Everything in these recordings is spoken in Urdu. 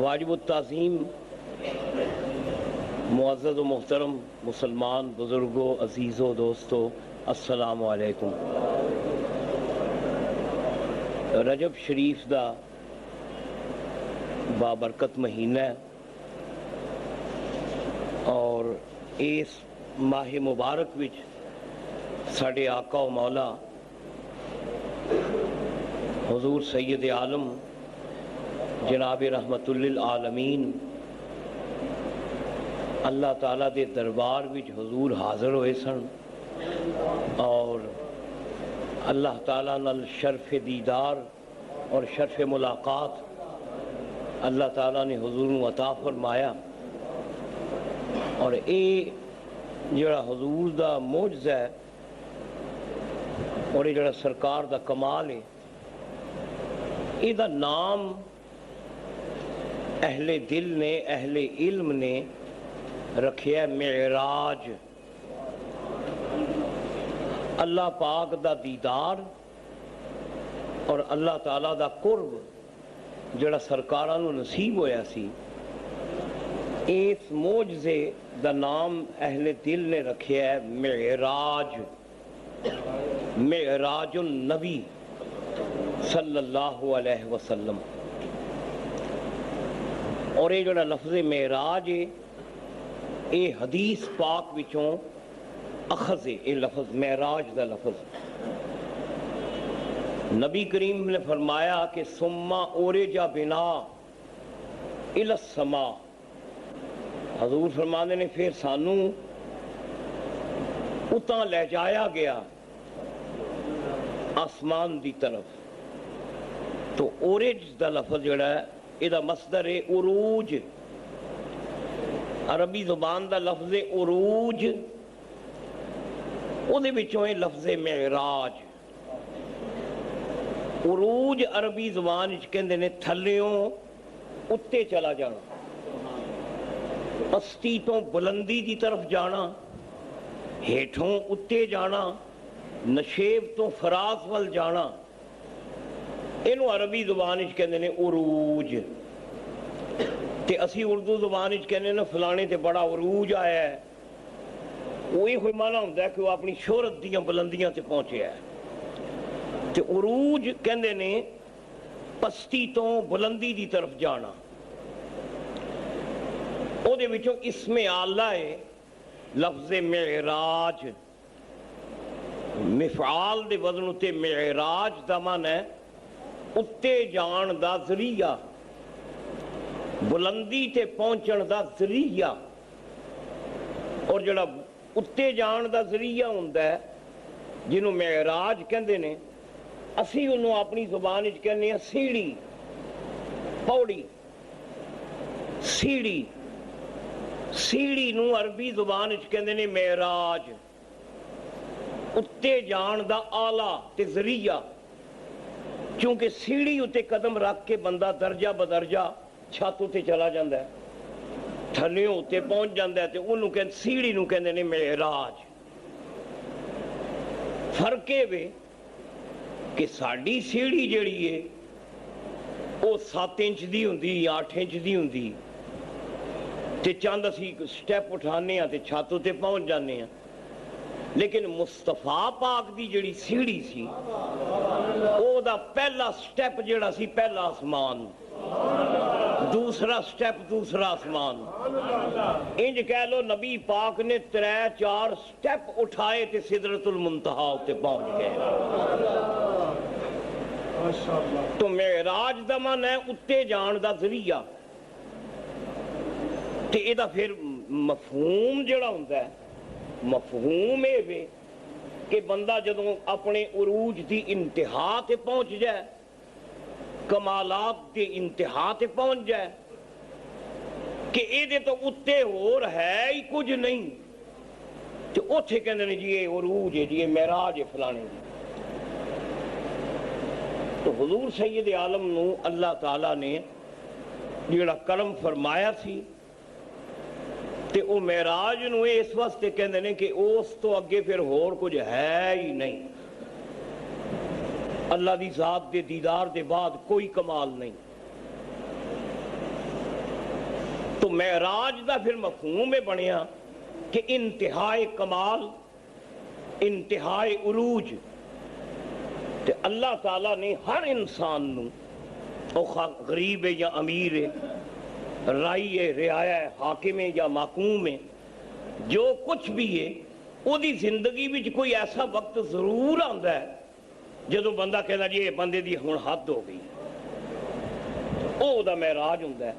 واجب التعظیم معزز و محترم مسلمان بزرگوں، عزیزوں، دوستوں، السلام علیکم۔ رجب شریف دا بابرکت مہینہ ہے اور اس ماہ مبارک وچ ساڈے آقا و مولا حضور سید عالم جناب رحمت للعالمین اللہ تعالیٰ دے دربار وچ حضور حاضر ہوئے سن اور اللہ تعالیٰ نال شرف دیدار اور شرف ملاقات اللہ تعالیٰ نے حضور نو عطا فرمایا۔ اور اے جڑا حضور دا معجزہ ہے اور یہ جڑا سرکار دا کمال ہے، اے دا نام اہل دل نے، اہل علم نے رکھیا معراج۔ اللہ پاک دا دیدار اور اللہ تعالیٰ دا قرب جڑا سرکاراں نو نصیب ہویا سی، اس معجزے دا نام اہل دل نے رکھیا ہے معراج، معراج النبی صلی اللہ علیہ وسلم۔ اور یہ جڑا لفظ معراج ہے، یہ حدیث پاک وچوں اخذ ہے، یہ لفظ معراج دا لفظ۔ نبی کریم نے فرمایا کہ ثم اورج بنا الی السماء، حضور فرمانے نے پھر سانو اتاں لے جایا گیا آسمان دی طرف۔ تو اورج دا لفظ جڑا ہے یہ مصدر ہے عروج، عربی زبان دا لفظ عروج، وہ دے بچوں ہے لفظ معراج۔ عروج عربی زبان کہندے نے تھلیوں اتے چلا جانا، پستی تو بلندی دی طرف جانا، ہیٹھوں اتے جانا، نشیب تو فراز وال جانا، اینو عربی زبان کہندے نے عروج۔ تے اسی اردو زبان کہندے نے فلانے تے بڑا عروج آیا ہے، وہی کوئی معنی ہوندا ہے کہ وہ اپنی شہرت دیاں بلندیاں تے پہنچیا ہے۔ تے عروج کہندے نے پستی تو بلندی دی طرف جانا۔ او دے وچوں اسم اعلیٰ ہے لفظ معراج، مفعال دے وزن تے معراج دا معنی ہے اتے جان دا ذریعہ، بلندی تے پہنچن دا ذریعہ۔ اور جڑا اتے جان دا ذریعہ ہوندا ہے جنہوں معراج کہندے نے، اسی انہوں اپنی زبان وچ کہنے ہیں سیڑھی، پوڑی، سیڑھی، سیڑھی نو عربی زبان وچ کہندے نے معراج، اتے جان دا آلہ تے ذریعہ۔ چونکہ سیڑھی اتے قدم رکھ کے بندہ درجہ بدرجہ چھت اتے چلا جاندہ ہے، تھلیوں اتے پہنچ جاندہ ہے، تے انہوں کہنے سیڑھی نو کہندے نے معراج۔ فرق ہے کہ ساڑھی سیڑھی جڑی ہے وہ 7 انچ دی ہوندی، 8 انچ دی ہوندی، تے چاند اسی سٹیپ اٹھانے ہیں تے چھت اتے پہنچ جانے ہیں۔ لیکن مصطفیٰ پاک دی جڑی سیڑھی سی، او دا پہلا سٹیپ جڑا سی پہلا آسمان، دوسرا سٹیپ دوسرا آسمان۔ انج کہہ لو نبی پاک نے 3-4 سٹیپ اٹھائے تے سدرۃ المنتہا تے پہنچ گئے۔ تو معراج دا معنی ہے اتے جان دا ذریعہ۔ تے اے دا پھر مفہوم جڑا ہوندا ہے، مفہوم ہے کہ بندہ جدوں اپنے عروج دی انتہا تے پہنچ جائے، کمالات دی انتہا تے پہنچ جائے، کہ اے دے تو اتے اور ہے ہی کچھ نہیں، تو اتھے کہندے نے جی یہ عروج ہے، جی یہ معراج ہے فلانے دی۔ تو حضور سید عالم نو اللہ تعالیٰ نے جڑا کرم فرمایا سی، تے او معراج نو اس واسطے کہندے نے کہ اس تو اگے پھر ہور کچھ ہے ہی نہیں، اللہ دی ذات دے دیدار دے بعد کوئی کمال نہیں۔ تو معراج دا پھر مفہوم میں بنیا کہ انتہائی کمال، انتہائی عروج۔ تے اللہ تعالیٰ نے ہر انسان نو، او غریب ہے یا امیر ہے، رائی ہے، رعایا ہے، حاکم ہے یا محکوم ہے، جو کچھ بھی ہے، وہ دی زندگی وچ کوئی ایسا وقت ضرور آندا ہے جدو بندہ کہنا جی یہ بندے دی ہن حد ہو گئی، او دا معراج ہوندا ہے۔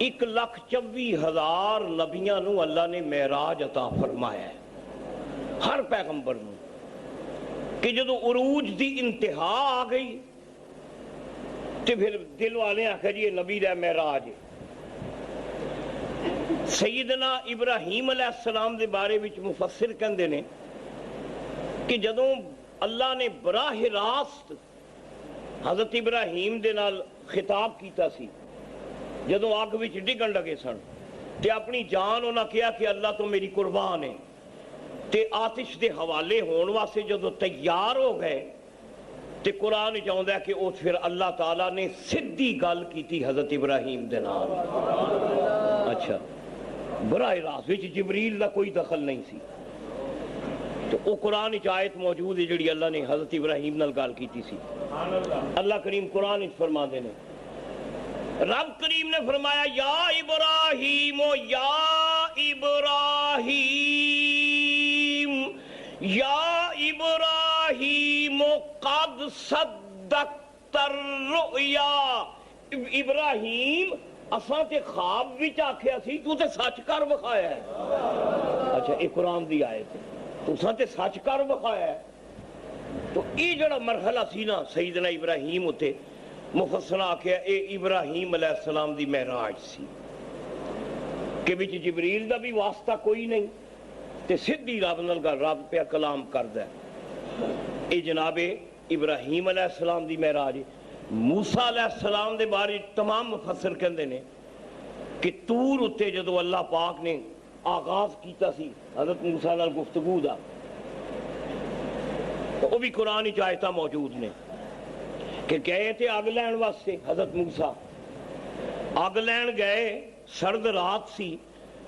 1,24,000 نبیاں نو اللہ نے معراج عطا فرمایا ہے، ہر پیغمبر نو، کہ جدو عروج دی انتہا آ گئی تو پھر دل والے آخر جی یہ نبی دا معراج ہے۔ سیدنا ابراہیم علیہ السلام دے بارے وچ مفسر کہندے نے کہ جدوں اللہ نے براہ راست حضرت ابراہیم دے نال خطاب کیتا سی، جدوں آگ وچ ڈگن لگے سن تے اپنی جان انہاں کہا کہ اللہ تو میری قربان ہے، تے آتش دے حوالے ہون واسطے جدوں تیار ہو گئے تے قرآن چاہتا ہے کہ او پھر اللہ تعالیٰ نے سدھی گل کیتی حضرت ابراہیم دے نال۔ اچھا، براہ راست وچ جبریل دا کوئی دخل نہیں سی، تو او قرآن آیت موجود ہے جڑی اللہ نے حضرت ابراہیم نال گل کیتی سی۔ اللہ کریم قرآن فرما دے نے، رب کریم نے فرمایا یا ابراہیم یا ابراہیم یا ابراہیم قد صدقت الرؤیا، ابراہیم اساں تے خواب وچ آکھیا سی تو تے سچ کر وکھایا ہے۔ اچھا یہ قرآن دی آیت ہے، تو اساں تے سچ کر وکھایا ہے۔ تو یہ جڑا مرحلہ سی نا سیدنا ابراہیم ہوتے مفسر آکھیا اے ابراہیم علیہ السلام دی معراج سی، کہ وچ جبریل دا بھی واسطہ کوئی نہیں تے سدھی رب نال گل، رب پہ کلام کردا ہے۔ اے جناب ابراہیم علیہ السلام دی معراج ہے۔ موسیٰ علیہ السلام دے بارے تمام مفسر کہندے نے کہ طور اتے جدو اللہ پاک نے آغاز کیتا سی حضرت موسیٰ نال گفتگو دا، تو وہ بھی قرآن آیتاں موجود نے کہ گئے تھے آگ لین واسطے حضرت موسیٰ، آگ لین گئے، سرد رات سی،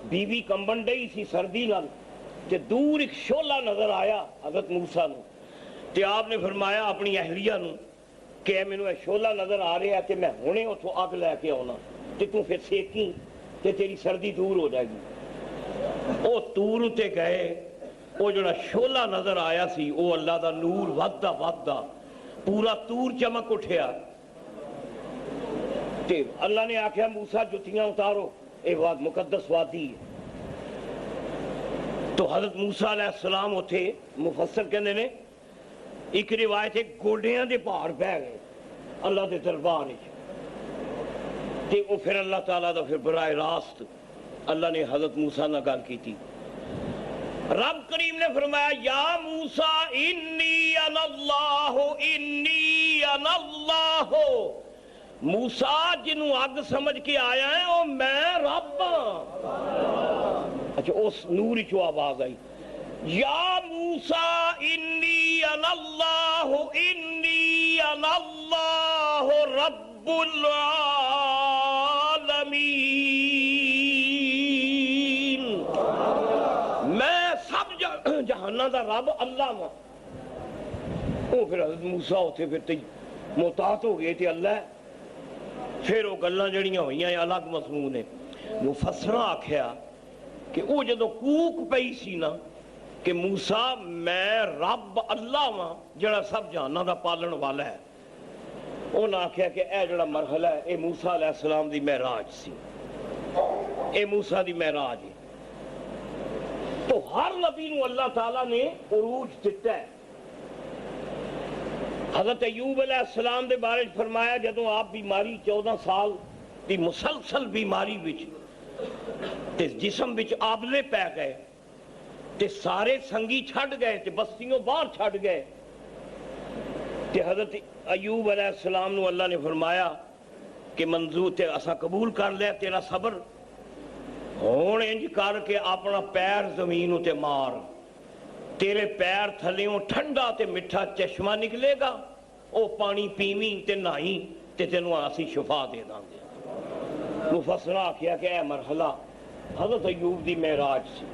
بیوی کمبن ڈئی سی سردی نال، تے دور ایک شعلہ نظر آیا حضرت موسیٰ نو، تے آپ نے فرمایا اپنی اہلیہ نو کہ اے مینوں اے شعلہ نظر آ رہا ہے تے میں ہونے اتھوں اگ لے کے آنا تے تو پھر سیکی تے تیری سردی دور ہو جائے گی۔ او تور تے گئے، او جڑا شعلہ نظر آیا سی او اللہ دا نور وددا وددا پورا تور چمک اٹھیا، تے اللہ نے آکھیا موسیٰ جتیاں اتارو، اے مقدس وادی ہے۔ تو حضرت موسیٰ علیہ السلام اتھے مفسر کہندے نے ایک روایت ہے گوڈیاں دے پہاڑ بہ گئے اللہ دے دربار وچ، تے او پھر اللہ تعالیٰ دا پھر براہ راست اللہ نے حضرت موسیٰ نال گل کیتی۔ رب کریم نے فرمایا یا موسیٰ انی انا اللہ موسیٰ جنوں اگ سمجھ کے آیا ہے او میں رب ہاں۔ اچھا اس نور چو آواز آئی یا موسیٰ انی انا اللہ رب العالمین، میں سب جہانہ دا رب اللہ ہوں۔ وہ پھر حضرت موسیٰ ہوتے پھر محتاط ہو گئے تھے اللہ، پھر وہ گلاں جڑیاں ہوئیاں الگ مضمون ہے۔ مفسراں آکھیا کہ وہ جدو کوک پئی سی نا کہ موسیٰ میں رب اللہ ہاں جڑا سب جہاناں دا پالن والا ہے، انہاں آکھیا کہ اے جڑا مرحلہ ہے اے موسیٰ علیہ السلام دی معراج سی، اے موسیٰ دی معراج ہے۔ تو ہر نبی نو اللہ تعالیٰ نے عروج دیتا ہے۔ حضرت ایوب علیہ السلام دے بارے فرمایا جدوں آپ بیماری 14 سال دی مسلسل بیماری وچ تے جسم وچ آبلے پہ گئے تے سارے سنگی چھڑ گئے تے بستیوں باہر چھڑ گئے، تے حضرت ایوب علیہ السلام نو اللہ نے فرمایا کہ منظور تے اسا قبول کر لیا تیرا صبر، ہون انج کر کے اپنا پیر زمین تے مار، تیرے پیر تھلیوں ٹھنڈا تے مٹھا چشمہ نکلے گا، او پانی پیویں تے نہائی تے تینوں اسی شفا دے داں گے۔ مفسرہ کیا کہ اے مرحلہ حضرت ایوب دی معراج سی،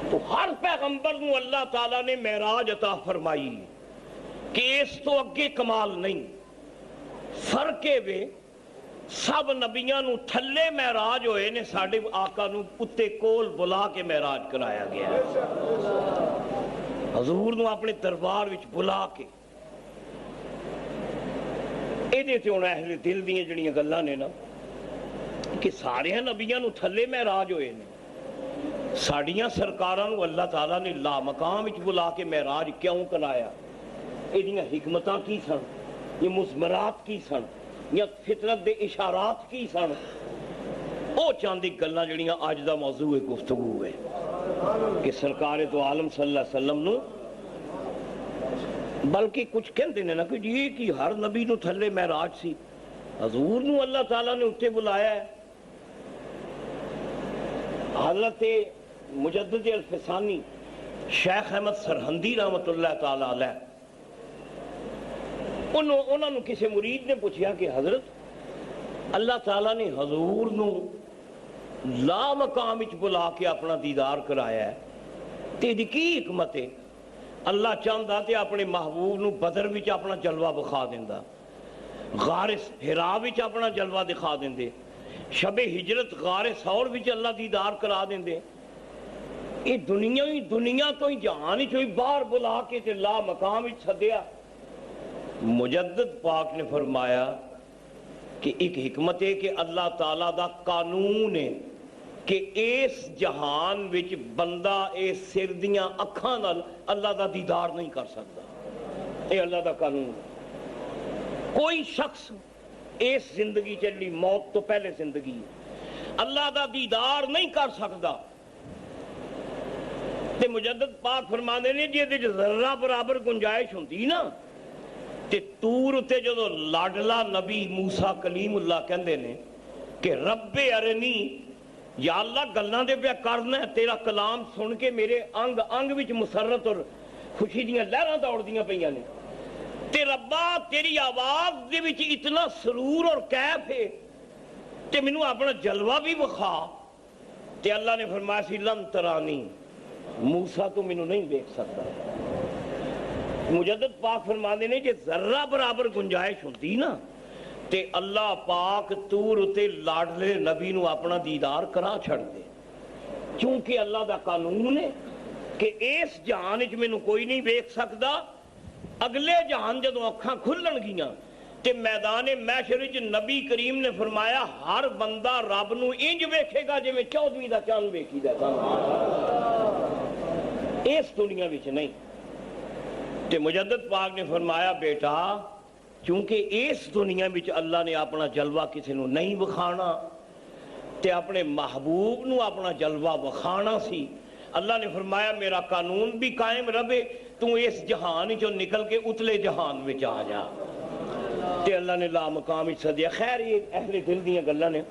تو ہر پیغمبر نو اللہ تعالیٰ نے معراج عطا فرمائی کہ اس تو اگے کمال نہیں، فرق وے سب نبیاں نو تھلے معراج ہوئے نے، ساڈے آقا نو اتے کول بلا کے معراج کرایا گیا ہے، حضور نو اپنے دربار وچ بلا کے۔ ایدے تے ہن اہل دل دیاں جڑیاں گلاں نے نا کہ سارے نبیاں نو تھلے معراج ہوئے نے، ساڈیاں سرکاراں نو اللہ تعالیٰ نے لا مقام وچ بلا کے معراج کیوں کرایا؟ ایدیاں حکمتاں کی سن، یہ مضمرات کی سن، یا فطرت دے اشارات کی سن؟ او چاندی گلاں جڑیاں اج دا موضوع گفتگو ہے کہ سرکار تو عالم صلی اللہ علیہ وسلم نو، بلکہ کچھ کہندے نے نا کہ یہ کہ ہر نبی نو تھلے معراج سی، حضور نو اللہ تعالیٰ نے اتے بلایا ہے۔ حضرت مجدد الفسانی شیخ احمد سرہندی رحمت اللہ تعالیٰ علیہ، انہوں نے کسی مرید نے پوچھا کہ حضرت اللہ تعالیٰ نے حضور نو لا مقام وچ بلا کے اپنا دیدار کرایا ہے، تیری کی حکمت ہے؟ اللہ چاہتا تے اپنے محبوب نو بدر وچ اپنا جلوہ بخا دیندا، غار حرا وچ اپنا جلوہ دکھا دیندے، شب ہجرت غار ثور وچ اللہ دیدار کرا دیندے، یہ دنیا تو ہی جہان ہی چوئی باہر بلا کے تے لا مقام وچ سدیا۔ مجدد پاک نے فرمایا کہ ایک حکمت ہے کہ اللہ تعالیٰ دا قانون ہے کہ اس جہان وچ بندہ اس سر دیاں اکھاں نال اللہ دا دیدار نہیں کر سکتا، یہ اللہ دا قانون ہے۔ کوئی شخص اس زندگی چلی موت تو پہلے زندگی اللہ دا دیدار نہیں کر سکتا، تے مجدد پاک فرمانے نے جی ذرہ برابر گنجائش ہوندی نا تے تور تے جدو لاڈلا نبی موسیٰ کلیم اللہ کہندے نے کہ رب ارنی، یا اللہ گلاں دے پیا کرنا ہے، تیرا کلام سن کے میرے انگ انگ وچ مسرت اور خوشی دیاں لہراں دوڑدیاں پیاں نے، تے ربا تیری آواز دے وچ اتنا سرور اور کیف ہے تے مینوں اپنا جلوہ بھی وکھا۔ تے اللہ نے فرمایا سی لن ترانی، موسیٰ تو مینوں نہیں دیکھ سکتا۔ مجدد پاک فرماندے نے کہ ذرہ برابر گنجائش ہوندی نا تے اللہ پاک تور تے لاڈلے نبی نو اپنا دیدار کرا چھڑ دے، چونکہ اللہ دا قانون ہے کہ اس جہان وچ مینوں کوئی نہیں دیکھ سکتا، اگلے جہان جدوں اکھاں کھلن گیاں تے میدان محشر وچ نبی کریم نے فرمایا ہر بندہ رب نو انج ویکھے گا جویں 14ویں دا چاند ویکھیدا ہے، اس دنیا وچ نہیں۔ تے مجدد پاک نے فرمایا بیٹا چونکہ اس دنیا وچ اللہ نے اپنا جلوہ کسی نو نہیں وکھانا تے اپنے محبوب نو اپنا جلوہ وکھانا سی، اللہ نے فرمایا میرا قانون بھی قائم رہے، تو اس جہان چوں نکل کے اتلے جہان وچ آ جا، تے اللہ نے لا مقام وچ سدیا۔ خیر یہ اہل دل دیاں گلاں نے،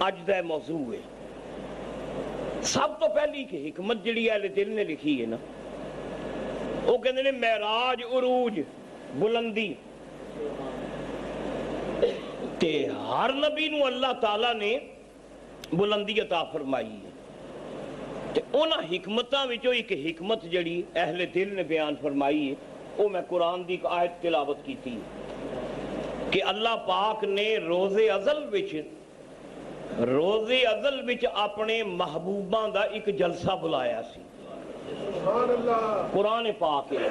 اج دا موضوع ہے۔ سب تو پہلی کہ حکمت جڑی اہل دل نے لکھی ہے نا، وہ کہندے نے معراج، عروج، بلندی، تے ہر نبی نو اللہ تعالیٰ نے بلندی عطا فرمائی ہے، تے انہاں حکمتاں وچوں ایک حکمت جڑی اہل دل نے بیان فرمائی ہے وہ میں قرآن دی ایک آیت تلاوت کیتی ہے کہ اللہ پاک نے روز ازل وچ اپنے محبوباں دا ایک جلسہ بلایا سی، قرآن پاک ہے۔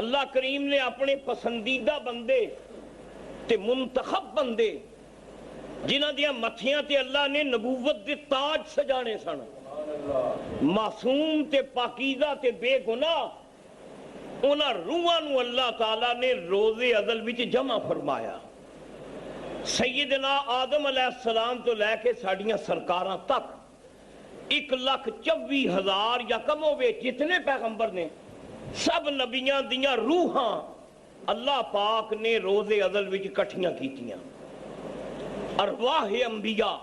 اللہ کریم نے اپنے پسندیدہ بندے تے منتخب بندے جنہاں دیاں متھیاں تے اللہ نے نبوت دے تاج سجانے سن، معصوم تے پاکیزہ تے بے گناہ، انہاں روحاں نو اللہ تعالیٰ نے روز ازل وچ جمع فرمایا، سیدنا آدم علیہ السلام تو لے کے ساڈیاں سرکاراں تک 1,24,000 یا کم ہوئے جتنے پیغمبر نے سب نبیاں دیاں روحاں اللہ پاک نے روز ازل وچ کٹھیاں کیتیاں، ارواح انبیاء،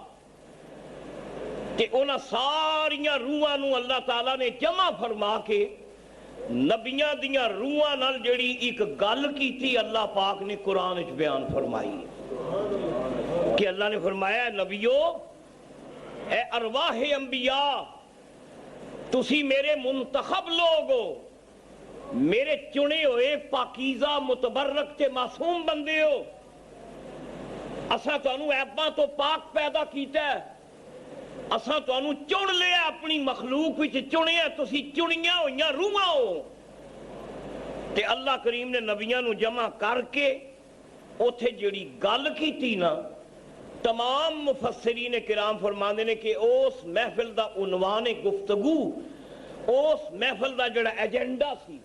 کہ انہاں ساریاں روحاں نو اللہ تعالیٰ نے جمع فرما کے نبیاں دیاں روحاں نال جڑی ایک گل کیتی اللہ پاک نے قرآن وچ بیان فرمائی۔ کہ اللہ نے فرمایا نبیو اے ارواح انبیاء تسی میرے منتخب لوگ ہو، میرے چنے ہوئے پاکیزہ متبرک تے معصوم بندے ہو، اساں تانوں عیباں تو پاک پیدا کیتا ہے، اساں تانوں چن لیا اپنی مخلوق وچ چنیا، تسی چنیاں ہوئیاں روحاں ہو۔ تے اللہ کریم نے نبیاں نو جمع کر کے اوتھے جڑی گل کیتی نا، تمام مفسرین کرام فرماندے نے کہ اس محفل دا عنوان گفتگو، اس محفل دا جڑا ایجنڈا سی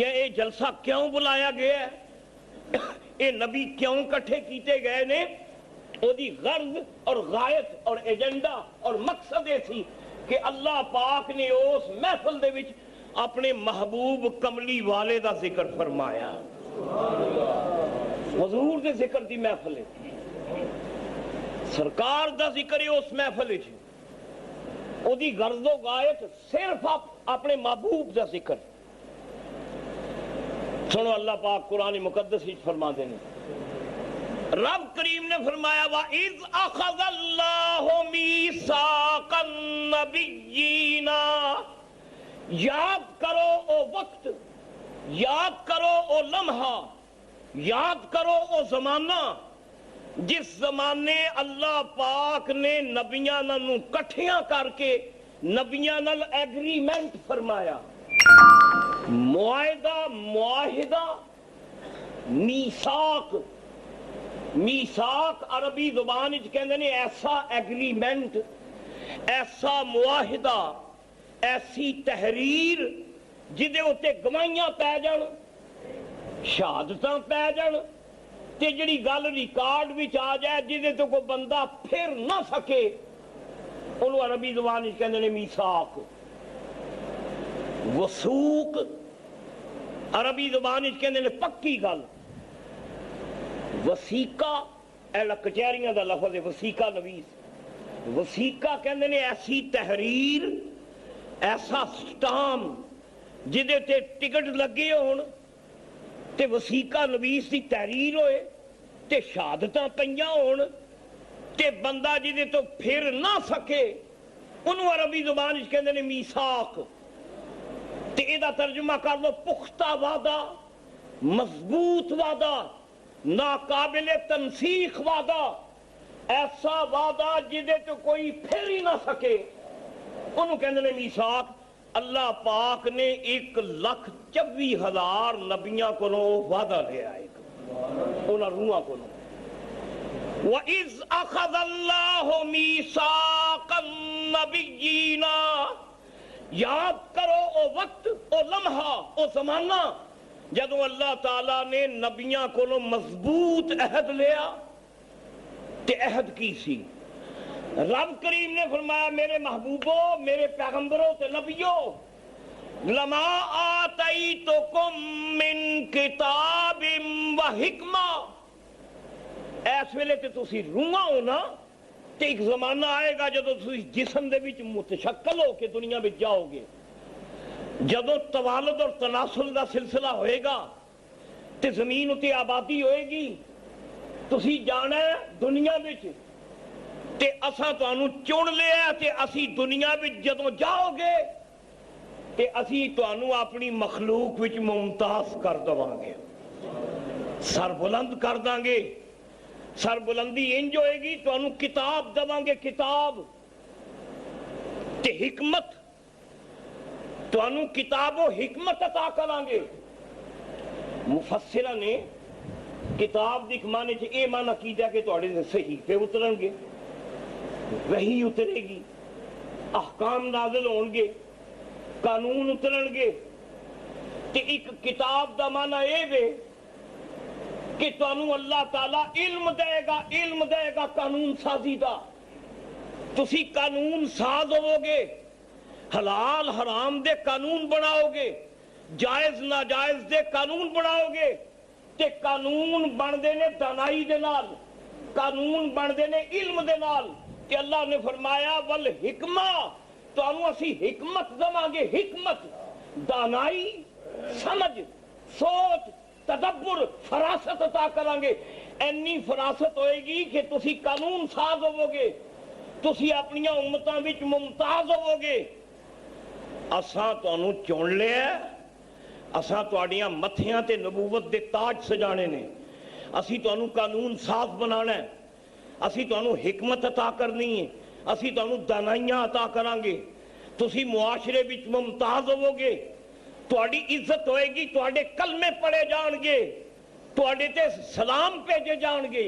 یا اے جلسہ کیوں بلایا گیا ہے، اے نبی کیوں کٹھے کیتے گئے نے، او دی غرض اور غایت اور ایجنڈا اور مقصد یہ سی کہ اللہ پاک نے اس محفل دے وچ اپنے محبوب کملی والے دا ذکر فرمایا، حضور دے ذکر دی محفل ہے، سرکار دا ذکر ہے اس محفل ہے، او دی غرض و غایت صرف اپنے محبوب دا ذکر۔ سنو اللہ پاک قرآن مقدس ہی فرما دینے، رب کریم نے فرمایا وَإِذْ أَخَذَ اللَّهُ مِيثَاقَ النَّبِيِّينَ، یاد کرو او وقت، یاد کرو او لمحہ، یاد کرو او زمانہ جس زمانے اللہ پاک نے نبیاں نال کٹھیاں کر کے نبیاں نال ایگریمنٹ فرمایا، معاہدہ، معاہدہ، میثاق، میثاق عربی زبان وچ کہندے نے ایسا ایگریمنٹ، ایسا معاہدہ، ایسی تحریر جدے اتے گواہیاں پی جان، شہادتاں پی جان، تے جڑی گل ریکارڈ وچ آ جائے جدے تو کوئی بندہ پھر نہ سکے، انہوں عربی زبان وچ کہندے نے میثاق۔ وثوق عربی زبان وچ کہندے نے پکی گل۔ وثیقہ اہل کچہریاں دا لفظ ہے، وثیقہ نویس، وثیقہ کہندے نے ایسی تحریر، ایسا سٹام جدے تے ٹکٹ لگے ہون تے وثیقہ نویس دی تحریر ہوئے تے شہادتاں پئیاں ہون تے بندہ جدے تو پھر نہ سکے، انہوں عربی زبان وچ کہندے نے میثاق۔ تے ایدہ ترجمہ کر لو پختہ وعدہ، مضبوط وعدہ، ناقابل تنسیخ وعدہ، ایسا وعدہ جدے تو کوئی پھر ہی نہ سکے، انہوں کہندے نے میثاق۔ اللہ پاک نے 1,24,000 نبیاں کو وعدہ لے آئے انہاں روحاں کو۔ وَإِذْ أَخَذَ اللَّهُ مِيثَاقَ النَّبِيِّينَ، یاد کرو او وقت، او لمحہ، او زمانہ جدوں اللہ تعالیٰ نے نبیاں کو مضبوط عہد لیا۔ تے عہد کی سی؟ رب کریم نے فرمایا میرے محبوبوں، میرے پیغمبروں تے نبیوں، لما آتیتکم من کتاب و حکمہ، اس ویلے تے تسی روحاں ہو نا، تے ایک زمانہ آئے گا جدو تسی جسم دے وچ متشکل ہو کے دنیا وچ جاؤ گے، جدو توالد اور تناسل دا سلسلہ ہوئے گا تے زمین اتے آبادی ہوئے گی، تسی جانا ہے دنیا وچ، تے اساں تانوں چن لیا تے اسی دنیا وچ جدوں جاؤ گے تے اسی تانوں اپنی مخلوق وچ ممتاز کر دواں گے، سر بلند کر داں گے۔ سر بلندی انج ہوئے گی تانوں کتاب دواں گے، کتاب تے حکمت، تانوں کتاب و حکمت عطا کریں گے۔ مفسرہ نے کتاب دی معنی چ اے معنی کیتا کہ تہاڈے تے صحیفے اترن گے، وحی اترے گی، احکام نازل ہون گے، قانون اترن گے، تے ایک کتاب دا معنی اے وے کہ تانوں اللہ تعالیٰ علم دے گا قانون سازی دا، تسی قانون ساز ہوو گے، حلال حرام دے قانون بناؤ گے، جائز ناجائز دے قانون بناؤ گے، تے قانون بندے نے دانائی دے نال، قانون بندے نے علم دے نال، کہ اللہ نے فرمایا والحکمہ، تو انہوں اسی حکمت دماں گے، حکمت، دانائی، سمجھ، سوچ، تدبر، فراست عطا کریں گے۔ ਇੰਨੀ ਫਰਾਸਤ ਹੋਏਗੀ ਕਿ ਤੁਸੀਂ ਕਾਨੂੰਨ ਸਾਜ਼ ਹੋਵੋਗੇ, ਤੁਸੀਂ ਆਪਣੀਆਂ ਉਮਤਾਂ ਵਿੱਚ ਮੁਮਤਾਜ਼ ਹੋਵੋਗੇ। ਅਸਾਂ ਤੁਹਾਨੂੰ ਚੁਣ ਲਿਆ, ਅਸਾਂ ਤੁਹਾਡੀਆਂ ਮੱਥਿਆਂ ਤੇ ਨਬੂਵਤ ਦੇ ਤਾਜ ਸਜਾਣੇ ਨੇ, ਅਸੀਂ ਤੁਹਾਨੂੰ ਕਾਨੂੰਨ ਸਾਜ਼ ਬਣਾਉਣਾ ਹੈ, ਅਸੀਂ ਤੁਹਾਨੂੰ ਹਿਕਮਤ ਅਤਾ ਕਰਨੀ ਹੈ, ਅਸੀਂ ਤੁਹਾਨੂੰ ਦਾਨਾਈਆਂ ਅਤਾ ਕਰਾਂਗੇ, ਤੁਸੀਂ ਮੁਆਸ਼ਰੇ ਵਿੱਚ ਮੁਮਤਾਜ਼ ਹੋਵੋਗੇ, ਤੁਹਾਡੀ ਇੱਜ਼ਤ ਹੋਏਗੀ, ਤੁਹਾਡੇ ਕਲਮੇ ਪੜੇ ਜਾਣਗੇ, ਤੁਹਾਡੇ ਤੇ ਸਲਾਮ ਭੇਜੇ ਜਾਣਗੇ।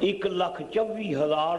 1,24,000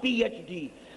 PhD,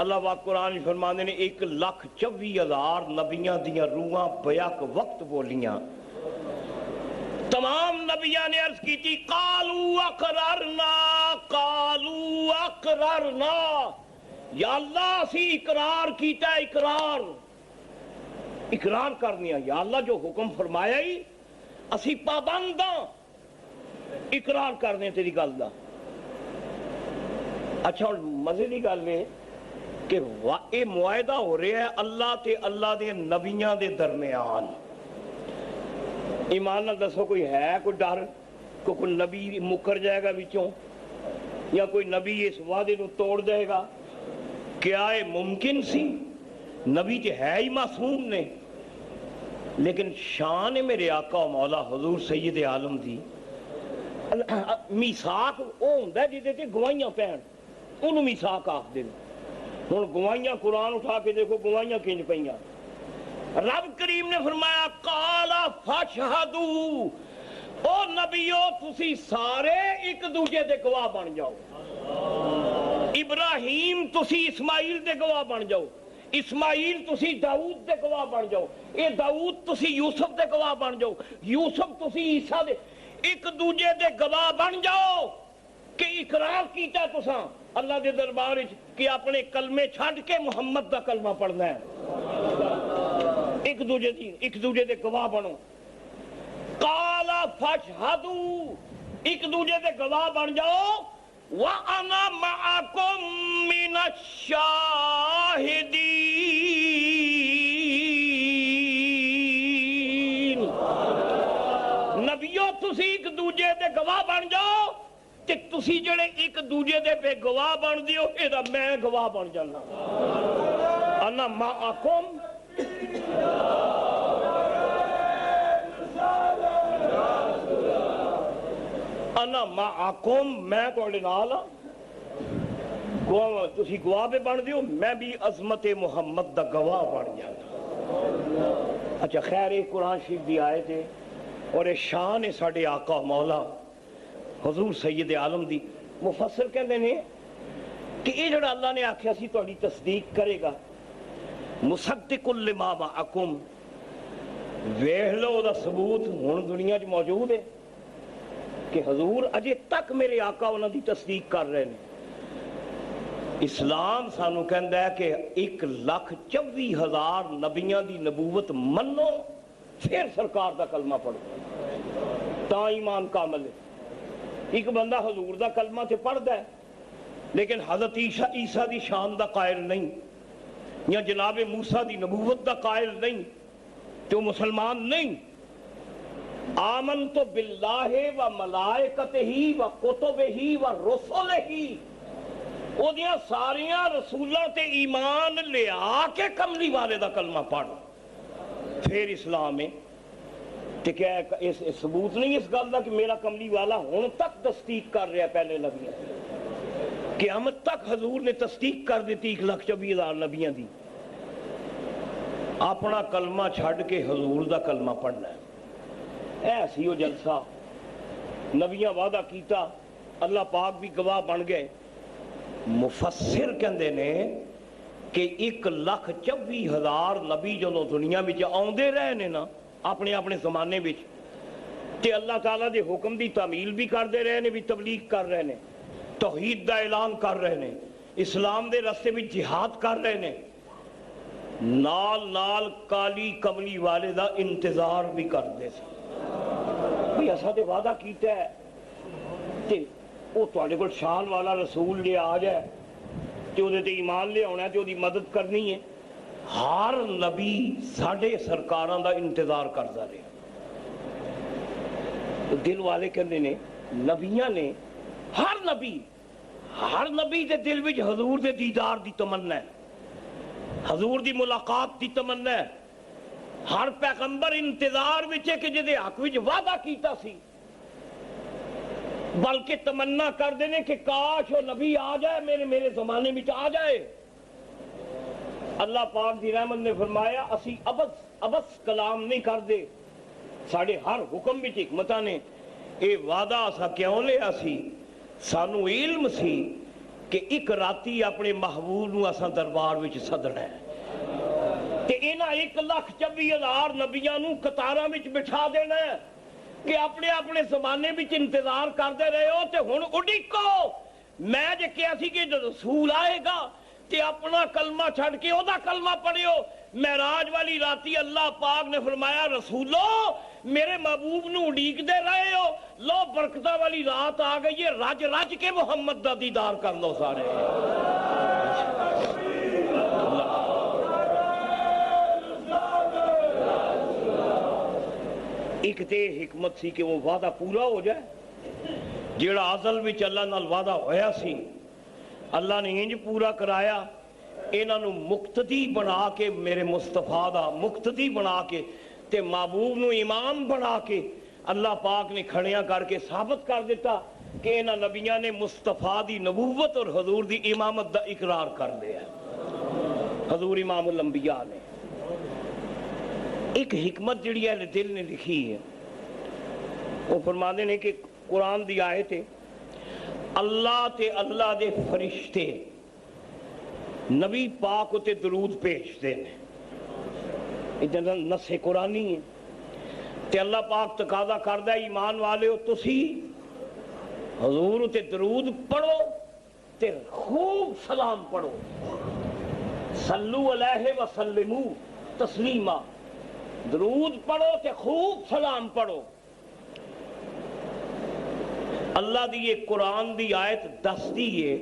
اللہ پاک قرآن فرماندے نے 1,24,000 نبیاں دیاں روحاں بیک وقت بولیاں. تمام نبیاں نے عرض کی تھی قالوا اقررنا یا اللہ اسی اقرار کیتا ہے. اقرار کرنی ہے یا اللہ جو حکم فرمایا ہی اسی پابند ہاں, اقرار کرنے تیری گل دا. اچھا ہن مزے دی گل ہے کہ یہ معاہدہ ہو رہا ہے اللہ تے اللہ دے نبیاں دے درمیان. ایمان نہ دسو کوئی ہے کوئی ڈر کہ کوئی نبی مکر جائے گا بچوں یا کوئی نبی اس وعدے کو توڑ دے گا؟ کیا یہ ممکن سی؟ نبی تے ہے ہی معصوم نے, لیکن شان ہے میرے آقا و مولا حضور سید عالم دی. میثاق وہ ہوندا ہے جہدے تے گواہیاں پین, انہوں میثاق آکھدے نے. ہن گواہیاں قرآن اٹھا کے دیکھو گواہیاں کنج پئیاں. رب کریم نے فرمایا قال فاشہدوا, او نبیو تسی سارے ایک دوجے دے گواہ بن جاؤ. ابراہیم تسی اسماعیل دے گواہ بن جاؤ, اسماعیل تسی داؤد دے گواہ بن جاؤ, اے داؤد تسی یوسف دے گواہ بن جاؤ, یوسف تسی عیسیٰ دے, ایک دوجے دے گواہ بن جاؤ کہ اقرار کیتا تساں اللہ دے دربار وچ کہ اپنے کلمے چھڈ کے محمد دا کلمہ پڑھنا ہے. ایک دوجے دے گواہ بنو. قال فاشہدوا, ایک دوجے دے گواہ بن جاؤ. وَأَنَا مَعَكُم مِّنَ الشَّاهِدِينَ. نبیو تسی ایک دوجے دے گواہ بن جاؤ تے تسی جڑے ایک دوجے دے بے گواہ بن دیو اے دا میں گواہ بن جانا. انا معکم انا معکم, میں تواڈے نال ہاں. تسی گواہ پہ بن دیو, میں بھی عظمت محمد دا گواہ بن جانا. اچھا خیر یہ قرآن شریف دی آیت ہے اور یہ شان ہے ساڈے آقا مولا حضور سید عالم دی. مفسر کہندے نے کہ یہ جڑا اللہ نے آکھیا سی تہاڈی تصدیق کرے گا, مصدق لما معکم, ویکھ لو دا ثبوت ہن دنیا 'چ موجود ہے کہ حضور اجے تک میرے آقا انہاں دی تصدیق کر رہے ہیں. اسلام سانو کہندا ہے کہ 1,24,000 نبیاں دی نبوت منو پھر سرکار دا کلمہ پڑھو تا ایمان کامل ہے. ایک بندہ حضور دا کلمہ تے پڑھدا ہے لیکن حضرت عیسیٰ دی شان دا قائل نہیں یا جناب موسیٰ دی نبوت دا قائل نہیں تو مسلمان نہیں. آمنت باللہ و ملائکتہ و کتبہ و رسلہ, او دیاں ساریاں رسولاں تے ایمان لے آ کے کملی والے دا کلمہ پڑھ پھر اسلام ہے. تے کیا اس ثبوت نہیں اس گل دا کہ میرا کملی والا ہن تک تصدیق کر رہا پہلے نبیاں, قیامت تک حضور نے تصدیق کر دیتی 1,24,000 نبیاں دی. اپنا کلمہ چھڈ کے حضور دا کلمہ پڑھنا ہے. ایسی وہ جلسہ نبیاں وعدہ کیتا, اللہ پاک بھی گواہ بن گئے. مفسر کہندے نے کہ 1,24,000 نبی جدوں دنیا وچ آوندے رہے نے نا اپنے اپنے زمانے وچ, تے اللہ تعالیٰ دے حکم دی تعمیل بھی کردے رہے نے, بھی تبلیغ کر رہے نے, توحید دا اعلان کر رہے نے, اسلام دے راستے وچ جہاد کر رہے نے, نال نال کالی کملی والے دا انتظار بھی کردے سن. بھئی اساں تے وعدہ کیتا ہے تے او تواڈے کول شان والا رسول لے آ جائے تے اودے تے ایمان لے آنا ہے تے اودی مدد کرنی ہے. ہر نبی ساڈے سرکاراں دا انتظار کردا رہا. دل والے کہندے نے نبیاں نے ہر نبی دے دل وچ حضور دے دیدار دی تمنا ہے, حضور دی ملاقات دی تمنا ہے. ہر پیغمبر انتظار وچ ہے کہ جدے حق وچ وعدہ کیتا سی, بلکہ تمنا کردے نے کہ کاش وہ نبی آ جائے میرے زمانے وچ آ جائے. اللہ پاک دی رحمت نے فرمایا اسی ابس کلام نہیں کردے, ساڑھے ہر حکم وچ حکمتاں نے. اے وعدہ اسا کیوں لیا سی؟ سانو علم سی کہ کہ ایک راتی اپنے محبوب نو اساں دربار وچ سدنا ہے تے انہاں 1,24,000 نبیاں نو قطاراں وچ بٹھا دینا ہے کہ اپنے اپنے زمانے وچ انتظار کرتے رہے ہو تے ہن اڈیکو میں جے کہیا سی کہ رسول آئے گا تے اپنا کلمہ چھڑ کے او دا کلمہ پڑھیو معراج والی راتی اللہ پاک نے فرمایا رسولو میرے محبوب نو اڈیک دے رہے ہو لو برکتہ والی رات آ گئی ہے رج رج کے محمد دا دیدار کر لو سارے ایک تے حکمت سی کہ وہ وعدہ پورا ہو جائے جیڑا ازل وچ اللہ نال وعدہ ہویا سی اللہ نے انج پورا کرایا انہاں نو مقتدی بنا کے میرے مصطفیٰ دا مقتدی بنا کے تے محبوب نو امام بنا کے اللہ پاک نے کھڑیاں کر کے ثابت کر دیتا کہ انہاں نبیاں نے مصطفیٰ دی نبوت اور حضور دی امامت دا اقرار کر لیا حضور امام الانبیاء نے ایک حکمت جڑی ہے دل نے لکھی ہے وہ فرماتے ہیں کہ قرآن دی آیت ہے اللہ تے اللہ دے فرشتے نبی پاک تے درود بھیجتے ہیں ادھر نص قرآنی ہے تے اللہ پاک تقاضا کردہ ایمان والے ہو تسی حضور تے درود پڑھو تے خوب سلام پڑھو صلو علیہ وسلمو تسلیما درود پڑھو تے خوب سلام پڑھو اللہ دی یہ قرآن دی آیت دستی ہے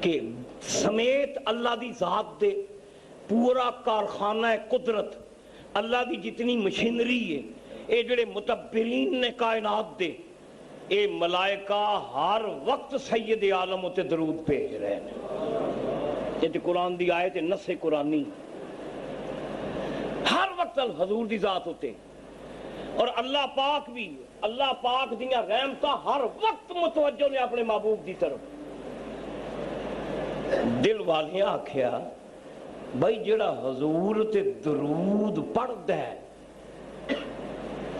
کہ سمیت اللہ دی ذات دے پورا کارخانہ قدرت اللہ دی جتنی مشینری ہے اے جڑے متبرین نے کائنات دے اے ملائکہ ہر وقت سید عالم ہوتے درود بھیج رہے ہیں یہ قرآن دی آیت نص قرآنی ہر وقت حضور دی ذات ہوتے اور اللہ پاک بھی اللہ پاک دیاں رحمتاں ہر وقت متوجہ نے اپنے محبوب دی طرف دل والیاں آکھیا بھائی جڑا حضور تے درود پڑھدا ہے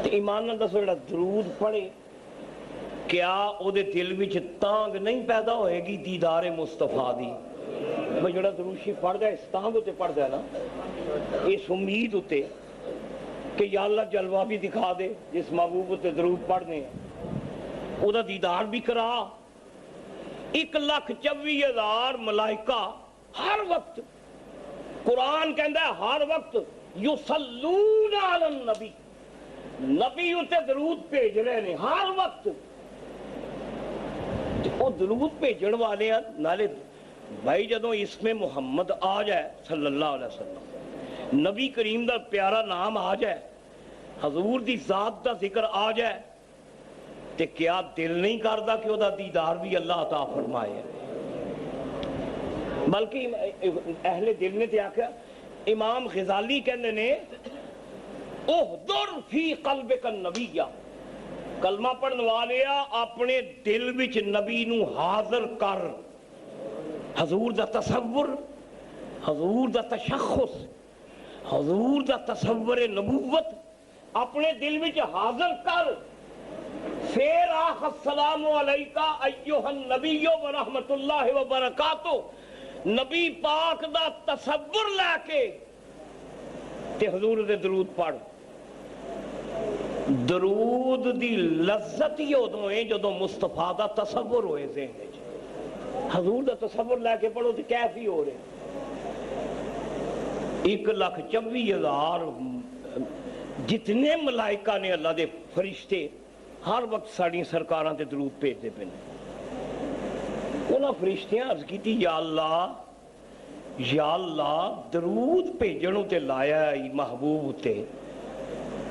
تے ایمان نال دسو جڑا درود پڑھے کیا او دے دل وچ تانگ نہیں پیدا ہوئے گی دیدار مصطفیٰ دی بھائی جڑا درود شریف پڑھدا ہے اس تانگ تے پڑھدا ہے نا اس امید ہوتے کہ یا اللہ جلوہ بھی دکھا دے جس محبوب تے درود پڑھنے او دا دیدار بھی کرا 1,24,000 ملائکہ ہر وقت قرآن کہندا ہے ہر وقت یصلون علی النبی نبی تے درود بھیج رہے ہیں ہر وقت وہ درود بھیجن والے ہیں نالے بھائی جدوں اس میں محمد آ جائے صلی اللہ علیہ وسلم نبی کریم دا پیارا نام آ جائے حضور دی ذات دا ذکر آ جائے تے کیا دل نہیں کردا کہ او دا دیدار بھی اللہ عطا فرمائے بلکہ اہل دل نے تے آکھیا امام غزالی کہندے نے احضر فی قلبک النبی کلمہ پڑھن والیا اپنے دل وچ نبی نو حاضر کر حضور دا تصور حضور دا تشخص حضور دا تصور نبوت اپنے دل وچ حاضر کر پھر آخ السلام علیکہ ایہا النبی ورحمت اللہ وبرکاتہ نبی پاک دا تصور لے کے تے حضور دے درود پڑھ درود دی لذت ہی ادوں ہے جدوں مصطفیٰ دا تصور ہوئے ذہن وچ حضور دا تصور لے کے پڑھو تے کیفی ہو رہے 1,24,000 جتنے ملائکہ نے اللہ دے فرشتے ہر وقت ساڑی سرکاراں تے درود بھیجتے پے انہاں فرشتیاں عرض کیتی یا اللہ درود بھیجنوں تے لایا ہی محبوب تے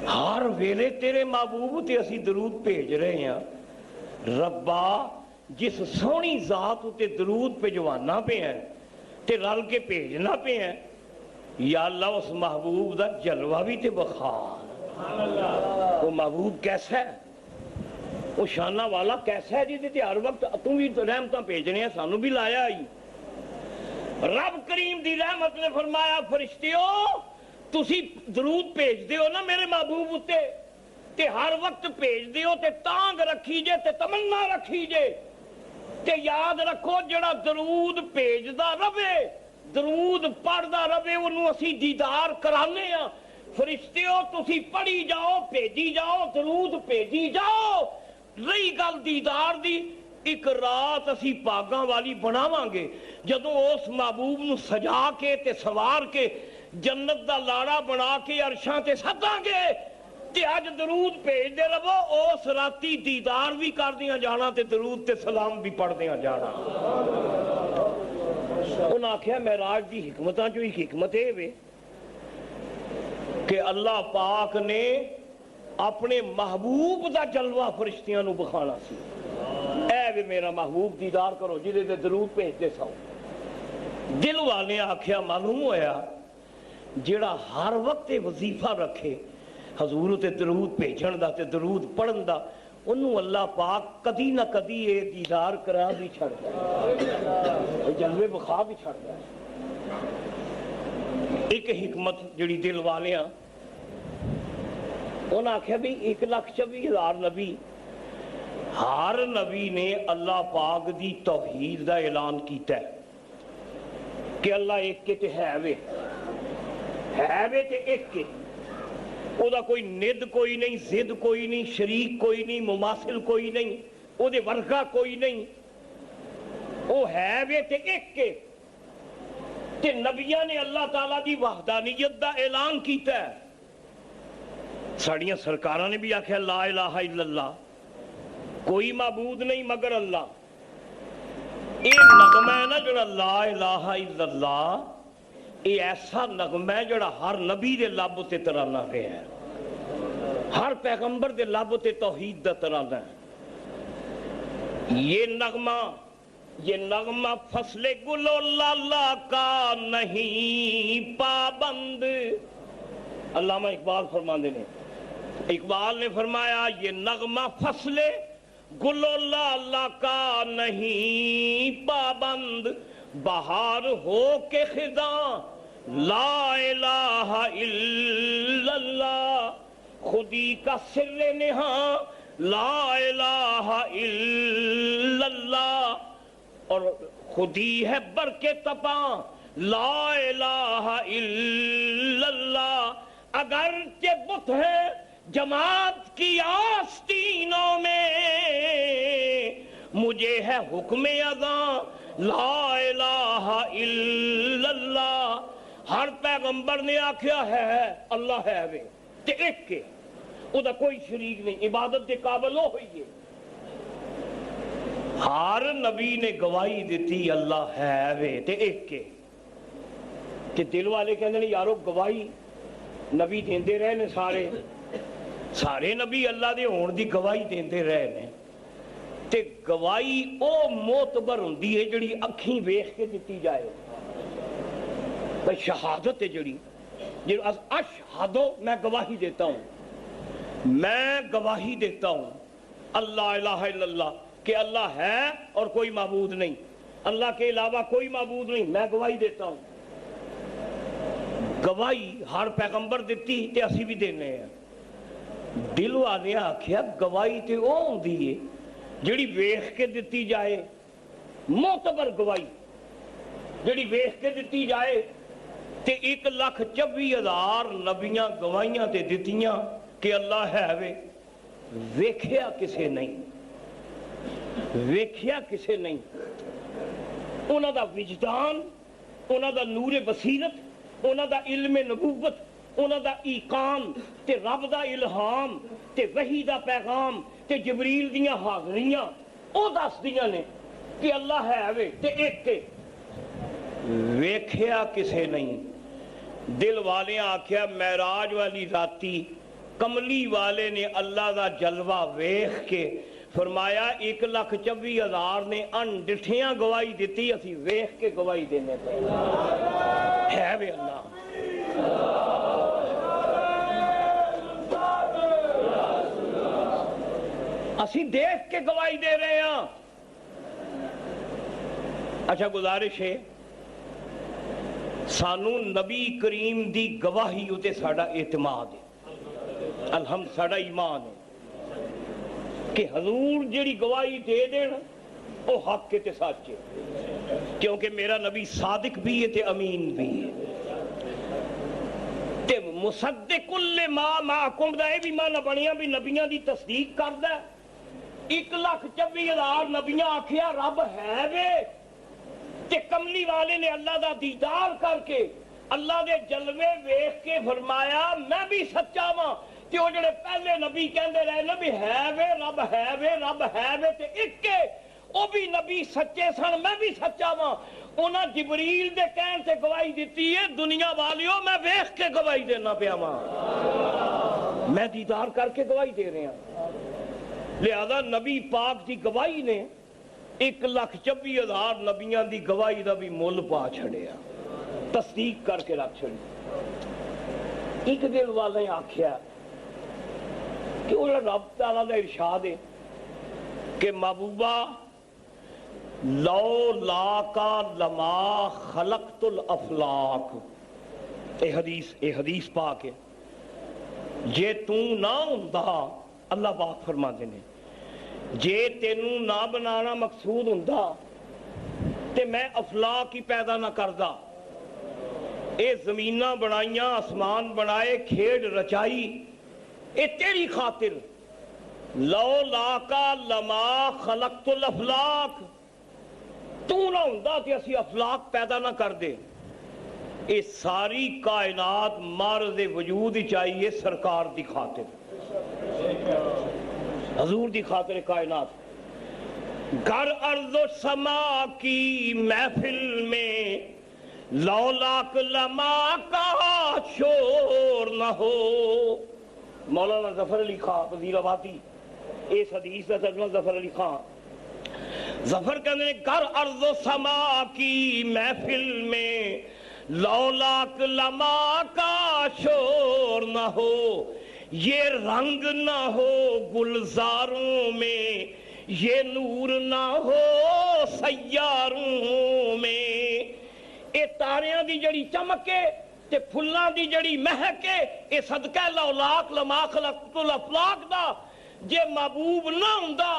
ہر ویلے تیرے محبوب تے اسی درود بھیج رہے ہیں ربا جس سونی ذات تے درود بھجوانا پہ ہیں تے رل کے بھیجنا پہ ہیں یا اللہ اس محبوب دا جلوہ بھی تے بخار وہ محبوب کیسا ہے وہ شانہ والا کیسا ہے جی تے ہر وقت تم بھی رحمتاں بھیجنے ہیں سانو بھی لایا ہی رب کریم دی رحمت نے فرمایا فرشتیو تسی درود بھیج دیو نا میرے محبوب تے تے ہر وقت بھیج دیو تے تانگ رکھی جے تے تمنا رکھی جے تے یاد رکھو جڑا درود بھیجدا رہے درود پڑھدا رہے انہوں اسی دیدار کرانے ہاں فرشتیو تسی پڑھی جاؤ بھیجی جاؤ درود بھیجی جاؤ رہی گل دیدار دی ایک رات اسی پاگاں والی بناواں گے جدوں اس محبوب نو سجا کے تے سوار کے جنت دا لاڑا بنا کے عرشاں تے سداں گے تے اج درود بھیج دے رہو اس راتی دیدار بھی کر دیاں جانا تے درود تے سلام بھی پڑھ دیاں جانا انہاں آکھیا معراج دی حکمتاں جو ایک حکمت ہے وے کہ اللہ پاک نے اپنے محبوب دا جلوہ فرشتیاں نو بخانا سی اے بھی میرا محبوب دیدار کرو جدے دے درود بھیجتے سو دل والے آکھیا معلوم ہویا جڑا ہر وقت وظیفہ رکھے حضور تے درود بھیجن دا تے درود پڑھن دا انہوں اللہ پاک کدی نہ کدی یہ دیدار کرا بھی چھڑ گیا جلوے بخا بھی چھڑ گیا ایک حکمت جڑی دل والیاں انہوں آکھیا بھی 1,24,000 نبی ہر نبی نے اللہ پاک دی توحید دا اعلان کیتا ہے کہ اللہ ایک کے تے ہے وے تے ایک کے او دا کوئی ند کوئی نہیں زد کوئی نہیں شریک کوئی نہیں مماثل کوئی نہیں او دے ورگا کوئی نہیں او ہے وے تے ایک کے تے نبیاں نے اللہ تعالیٰ دی وحدانیت دا اعلان کیتا ہے ساڑیاں سرکاراں نے بھی آکھیا لا الہ الا اللہ کوئی معبود نہیں مگر اللہ یہ نغمہ ہے نا جڑا لا الہ الا اللہ یہ ایسا نغمہ ہے جڑا ہر نبی دے لب تے ترانہ پہ ہے ہر پیغمبر دے لب تے توحید دا ترانہ ہے یہ نغمہ فصل گل و لالا کا نہیں پابند علامہ اقبال فرماندے نے اقبال نے فرمایا یہ نغمہ فصل گل و لالا کا نہیں پابند بہار ہو کے خزاں لا الہ الا اللہ خودی کا سر نہاں لا الہ الا اللہ اور خودی ہے بر کے تپاں لا الہ الا اللہ اگرچہ بت ہے جماعت کی آستینوں میں مجھے ہے حکم اذاں لا الہ الا اللہ ہر پیغمبر نے آکھیا ہے اللہ ہے وے تے ایک کے او دا کوئی شریک نہیں عبادت دے قابل ہو ہوئی ہے ہر نبی نے گواہی دیتی اللہ ہے وے تے ایک کے تے دل والے کہندے نے یارو گواہی نبی دیندے رہے نے سارے نبی اللہ دے ہون دی گواہی دیندے رہے نے تے گواہی او معتبر ہوندی ہے جڑی اکھیں ویکھ کے دتی جائے بھئی شہادت ہے جڑی اشہدو میں گواہی دیتا ہوں اللہ الہ الا اللہ کہ اللہ ہے اور کوئی معبود نہیں اللہ کے علاوہ کوئی معبود نہیں میں گواہی دیتا ہوں گواہی ہر پیغمبر دیتی تے اسی بھی دینے ہیں دل والے آکھیا گواہی تے او ہوندی ہے جڑی ویکھ کے دتی جائے معتبر گواہی جڑی ویکھ کے دتی جائے تے 1,24,000 نبیاں گواہیاں تے دتیاں کہ اللہ ہے وے ویکھیا کسے نہیں انہاں دا وجدان انہاں دا نور بصیرت انہاں دا علم نبوت انہاں دا ایقان تے رب دا الہام تے وحی دا پیغام تے جبریل دیاں حاضریاں او دس دیاں نے کہ اللہ ہے وے تے ایک کے ویکھیا کسے نہیں دل والے آکھیا معراج والی راتی کملی والے نے اللہ دا جلوہ ویکھ کے فرمایا 1,24,000 نے ان ڈٹھیاں گواہی دیتی اسی ویکھ کے گواہی دینے پہ ہے وے اللہ اسی دیکھ کے گواہی دے رہے ہیں اچھا گزارش ہے سانو نبی کریم دی گواہی اتے ساڑا اعتماد ہے الحمد ساڑا ایمان ہے کہ حضور جڑی گواہی دے دین وہ حق کے تے سچ ہے، کیونکہ میرا نبی صادق بھی ہے تے امین بھی ہے۔ تے مصدق لما معکم دا یہ بھی معنی بنیا بھی نبیاں دی تصدیق کردا ہے۔ 1,24,000 نبیاں آکھیا رب ہے وے، تے کملی والے نے اللہ دا دیدار کر کے اللہ دے جلوے ویکھ کے فرمایا میں بھی سچا ہاں، تے وہ جڑے پہلے نبی کہندے رہے نا بھی ہے وے رب ہے وے رب ہے وے، تے ایک وہ بھی نبی سچے سن، میں بھی سچا ہاں۔ انہاں جبریل دے کہن تے گواہی دیتی ہے، دنیا والیو میں ویکھ کے گواہی دینا پیا ہاں، میں دیدار کر کے گواہی دے رہے ہیں۔ لہذا نبی پاک دی گواہی نے 1,24,000 نبیاں دی گواہی دا بھی مول پا چھڑیا، تصدیق کر کے رکھ چھڑی۔ ایک دل والے آکھیا کہ وہ رب تعالیٰ دا ارشاد ہے کہ محبوبہ لو لاکا لما خلقت الافلاق، اے حدیث پاک ہے، جے تو نہ ہوندا، اللہ پاک فرماتے ہیں جے تینوں نہ بنانا مقصود ہوندا تے میں افلاق ہی پیدا نہ کردا۔ اے زمیناں بنائیاں، آسمان بنائے، کھیڑ رچائی، اے تیری خاطر۔ لو لاکا لما خلقت الافلاق، تو نہ ہوندا تے اسی افلاق پیدا نہ کر دے۔ اے ساری کائنات معرض وجود چاہیے سرکار دی خاطر، حضور دی خاطر کائنات۔ گر ارض و سما کی محفل میں لولاک لما کا شور نہ ہو۔ مولانا ظفر علی خان وزیر آبادی اس حدیث کا ترجمہ ظفر علی خان ظفر کہنے گر ارض و سما کی محفل میں لولاک لما کا شور نہ ہو، یہ رنگ نہ ہو گلزاروں میں، یہ نور نہ ہو سیاروں میں۔ اے تاریاں دی جڑی چمکے تے پھلاں دی جڑی مہکے، اے صدقہ لولاک لما خلقت الافلاق دا۔ جے محبوب نہ ہوندا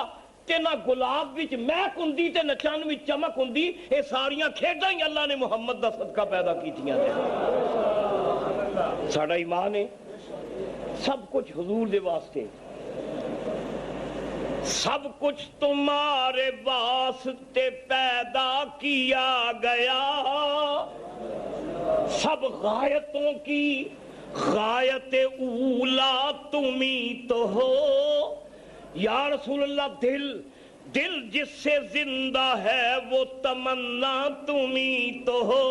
تے نہ گلاب وچ مہک ہوندی تے نہ چن وچ چمک ہوندی۔ اے ساریاں کھیڈاں ہی اللہ نے محمد دا صدقہ پیدا کیتیاں نے۔ ساڈا ایمان ہے سب کچھ حضور دے واسطے، سب کچھ تمہارے واسطے پیدا کیا گیا، سب غایتوں کی غایت اولا تمہیں تو ہو۔ یا رسول اللہ دل جس سے زندہ ہے وہ تمنا تمہیں تو ہو،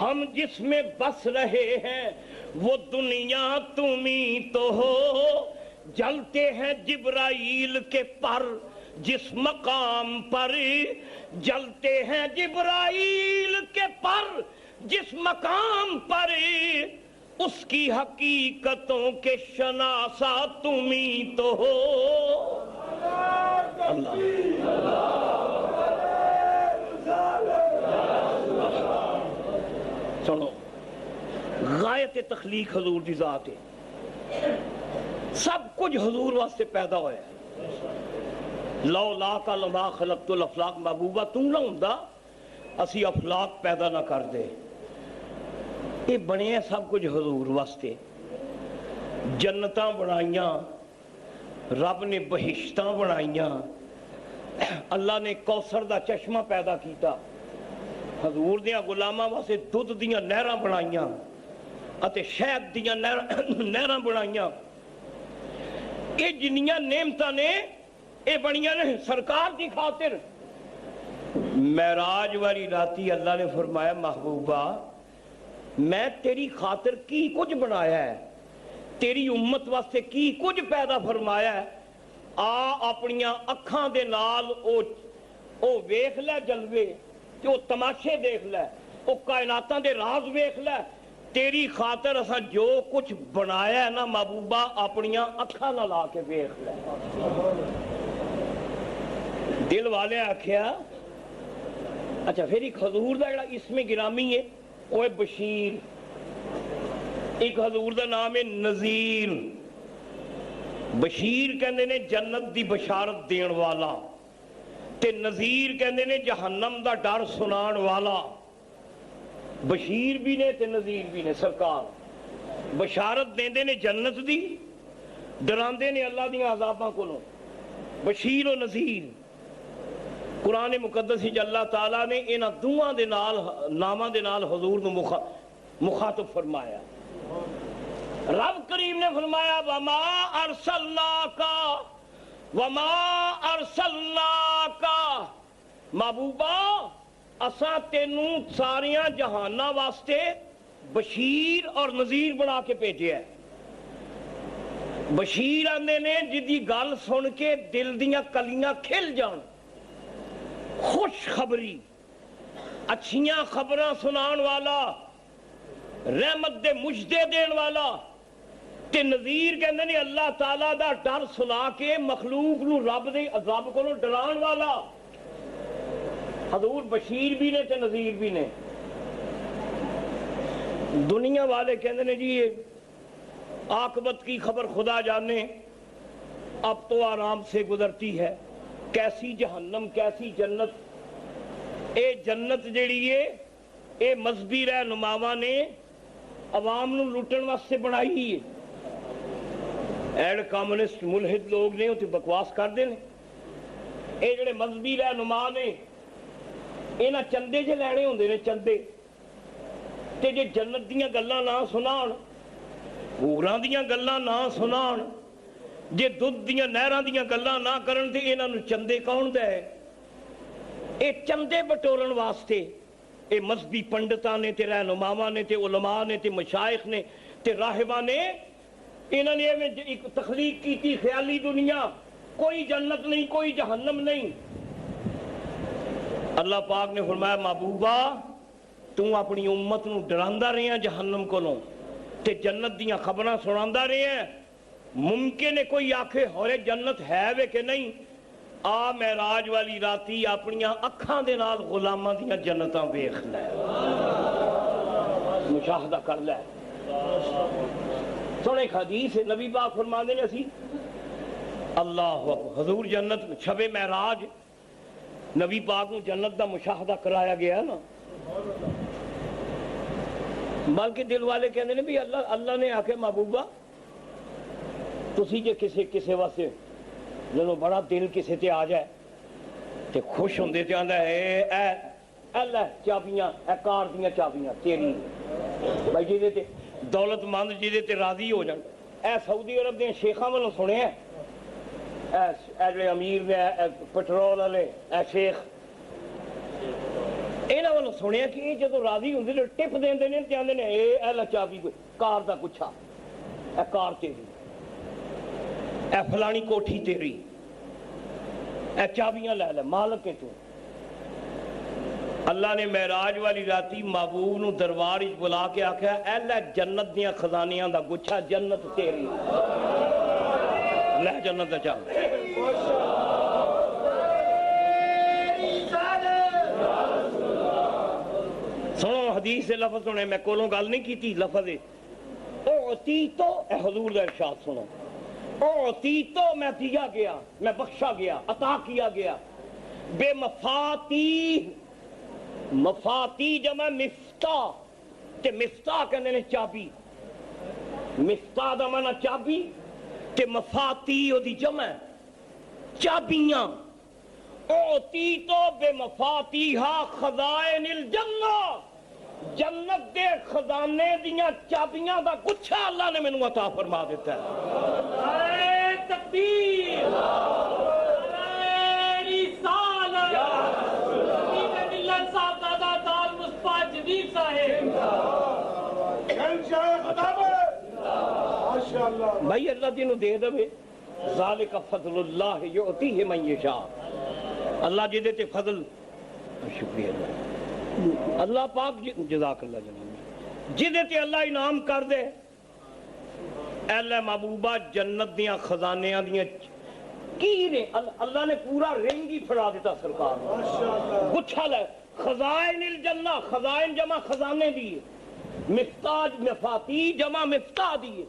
ہم جس میں بس رہے ہیں وہ دنیا تمہیں تو ہو۔ جلتے ہیں جبرائیل کے پر جس مقام پر، جلتے ہیں جبرائیل کے پر جس مقام پر، اس کی حقیقتوں کے شناسا تمہیں تو ہو۔ سنو، غایت تخلیق حضور دی ذات ہے، سب کچھ حضور واسطے پیدا ہوا ہے۔ لو لاک لما خلقت الافلاق، محبوبہ تو نہ ہوندا اسی افلاق پیدا نہ کر دے۔ یہ بنے ہیں سب کچھ حضور واسطے۔ جنتاں بنائیاں، رب نے بہشتاں بنائیاں، اللہ نے کوثر دا چشمہ پیدا کیتا، حضور دیاں غلاماں واسطے دودھ دیاں نہراں بنائیاں اتے شہد دیاں نہراں بنائیاں۔ یہ جنیاں نعمتاں نے یہ بنیاں نے سرکار دی خاطر۔ معراج والی راتی اللہ نے فرمایا محبوبہ میں تیری خاطر کی کچھ بنایا ہے، تیری امت واسطے کی کچھ پیدا فرمایا ہے، آ اپنیاں اکھاں دے نال او ویکھ لے جلوے تے او تماشے دیکھ لے، او کائناتاں دے راز ویکھ لے۔ تیری خاطر اساں جو کچھ بنایا ہے نا محبوبہ اپنیاں اکھاں نال آ کے ویکھ لے۔ دل والے آکھیا اچھا پھر ایک حضور دا جڑا اسم گرامی ہے وہ ہے بشیر، ایک حضور دا نام ہے نذیر۔ بشیر کہندے نے جنت دی بشارت دین والا، تے نذیر کہندے نے جہنم دا ڈر سنان والا، بشیر بھی نے تے نذیر بھی نے۔ سرکار بشارت دیندے نے جنت دی، ڈراندے نے اللہ دیاں عذاباں کولوں، بشیر و نذیر۔ قرآن مقدس وچ اللہ تعالیٰ نے انہاں دوواں دے نال ناماں دے نال حضور نو مخاطب فرمایا۔ رب کریم نے فرمایا وما ارسلناک محبوبہ اساں تینوں ساریاں جہاناں واسطے بشیر اور نذیر بنا کے بھیجیا ہے۔ بشیر آندے نے جدی گل سن کے دل دیاں کلیاں کھل جان، خوش خبری، اچھیاں خبراں سنان والا، رحمت دے مجدے دین والا۔ تے نذیر کہندے نے اللہ تعالیٰ دا ڈر سنا کے مخلوق نو رب دے عذاب کولوں ڈران والا۔ حضور بشیر بھی نے تے نذیر بھی نے۔ دنیا والے کہندے نے جی یہ عاقبت کی خبر خدا جانے، اب تو آرام سے گزرتی ہے، کیسی جہنم کیسی جنت۔ اے جنت جیڑی ہے اے مذہبی رہنماواں نے عوام نو لوٹن واسطے بنائی ہے۔ ایڈ کامونسٹ ملحد لوگ نے وہ بکواس کرتے ہیں۔ اے جڑے مذہبی رہنما نے انہاں چندے جے لینے ہوندے نے، چندے تے جے جنت دیاں گلاں نہ سنان، حوراں دیاں گلاں نہ سنان، جے دودھ دیاں نہراں دیاں گلاں نہ کرن تے انہاں نوں چندے کون دے؟ اے چندے بٹورن واسطے اے مذہبی پنڈتاں نے تے رہنماواں نے تے علماء نے تے مشائخ نے تے راہباں نے انہوں نے ایک تخلیق کی تھی خیالی دنیا، کوئی جنت نہیں کوئی جہنم نہیں۔ اللہ پاک نے فرمایا محبوبہ تو اپنی امت نو ڈراندا رہے ہیں جہنم کولوں تے جنت دیاں خبراں سناندا رہے ہیں۔ ممکن ہے کوئی آکھے ہورے جنت ہے وے کہ نہیں، آ معراج والی راتی اپنیاں اکھاں دے نال غلاماں دیاں جنتاں ویکھ لے، مشاہدہ کر لے۔ سونے حدیث نبی پاک فرماندے نے اسی اللہ اکبر، حضور جنت شب معراج نبی پاک نو جنت دا مشاہدہ کرایا گیا نا، بلکہ دل والے کہندے نے بھی اللہ نے آکھے محبوبہ تسی جے کسے واسطے جنو بڑا دل کسے تے آ جائے تے خوش ہوندے تے آندا ہے اے لے چابیاں، اے کار دیاں چابیاں تیری بھائی جی تے دولت مند جی تے راضی ہو جان۔ اے سعودی عرب دے شیخاں والوں سنے ہیں، اے جڑے امیر نے پٹرول والے اے شیخ، انہاں والوں سنیا کہ یہ جدوں راضی ہوندے نے ٹپ دیندے نے تے آندے نے اے لے چابی کار دا گچھا، اے کار تیری، اے فلانی کوٹھی تیری، اے چابیاں لے لے مالک ہے تو۔ اللہ نے معراج والی راتی محبوب نو دربار وچ بلا کے آکھیا اے لے جنت دیاں خزانیاں دا گچھا، جنت تیری، لے جنت دا چا۔ سنو حدیث سے لفظ سنے، میں کولوں گل نہیں کیتی، لفظ اعطی تو، اے حضور دا ارشاد سنو، اعطی تو میں دیا گیا، میں بخشا گیا، عطا کیا گیا، بے مفاتیح، مفاتی جمع مفتاح تے مفتاح کہنے نے چابی، مفتاح دا معنی چابی تے مفاتی او دی جمع چابیاں۔ اوتی تو بے مفاتیحا خزائن الجنہ، جنت دے خزانے دیاں چابیاں دا گچھا اللہ نے مینوں عطا فرما دیتا ہے۔ نعرہ تکبیر، نعرہ رسالت، بھائی اللہ تینوں دے دے، ذالک فضل اللہ یعطیہ من یشاء، اللہ جدے تے فضل، شکریہ اللہ پاک جزاک اللہ جناب، جدے تے اللہ انعام کر دے، اے اللہ محبوبہ جنت دیاں خزانیاں دیاں کی نے اللہ نے پورا رنگ ہی پھڑا دیتا سرکار، گچھا لے خزائن الجنہ، خزائن جمع خزانے دیئے، مفتاح مفاتی جمع مفتاح دیئے،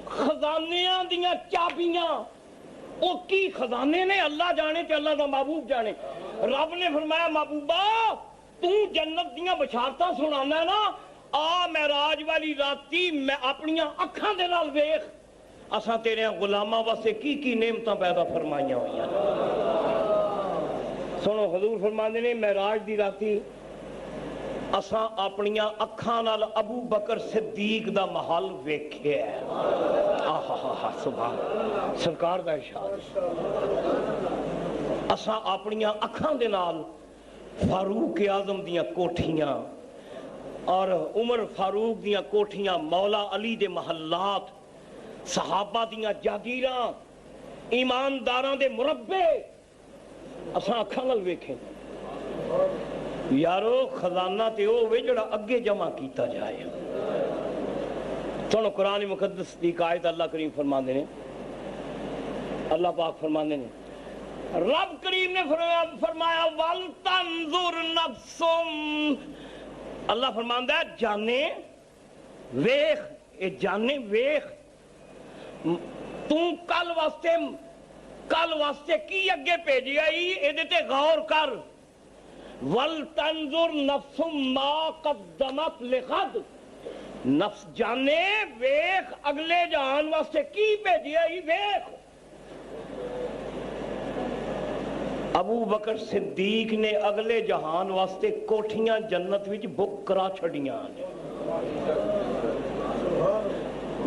خزانیاں دیاں چابیاں وہ کی خزانے نے اللہ جانے تے اللہ دا محبوب جانے. رب نے فرمایا محبوبہ تو جنت دیاں بشارتاں سنانا نا, آ معراج والی راتی میں اپنیاں اکھاں دے نال ویکھ اساں تیرے غلاماں واسطے کی نعمتاں پیدا فرمائیاں ہوئیاں. سنو حضور فرماندے نے معراج دی راتی اساں اپنیاں اکھاں نال ابو بکر صدیق دا محل ویکھیا ہے. آہا سبحان سرکار دا ارشاد. اساں اپنیاں اکھاں دے نال فاروق اعظم دیاں کوٹھیاں اور عمر فاروق دیاں کوٹھیاں, مولا علی دے محلات, صحابہ دیاں جاگیراں, ایمانداراں دے مربے اساں اکھاں نال ویکھے. یارو خزانہ تے او ہوئے جڑا اگے جمع کیتا جائے. سنو قرآن مقدس دی آیت اللہ کریم فرماندے نے, اللہ پاک فرماندے نے, رب کریم نے فرمایا وَلْتَنْظُرْ نَفْسٌ, اللہ فرماندہ ہے جانے ویخ, اے جانے ویخ تُوں کل واسطے کی اگے بھیجی آئی اے دیتے غور کر. وَلْتَنْظُرْ نَفْسٌ مَا قَدَّمَتْ لِغَدْ, نفس جانے ویخ اگلے جہان واسطے کی بھیجی آئی ویخ. ابو بکر صدیق نے اگلے جہان واسطے کوٹھیاں جنت وچ بک کرا چھڑیاں.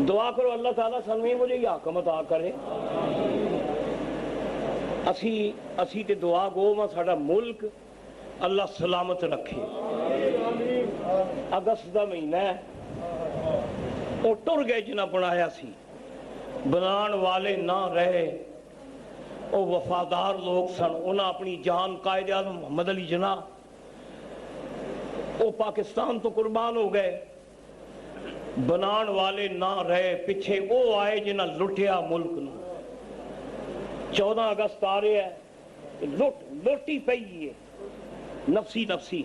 دعا کرو اللہ تعالیٰ سنویں مجھے یہ حکم عطا کرے. اسی تے دعا گو ماں ساڑا ملک اللہ سلامت رکھے. اگست دا مہینہ ہے, وہ ٹر گئے جنہ بنایا سی, بنان والے نہ رہے, وہ وفادار لوگ سن, انہاں اپنی جان قائد اعظم محمد علی جناح وہ پاکستان تو قربان ہو گئے. بنان والے نہ رہے, پیچھے وہ آئے جنہ لٹیا ملک نو. 14 اگست آ رہے ہے, لوٹی پئی ہے نفسی نفسی.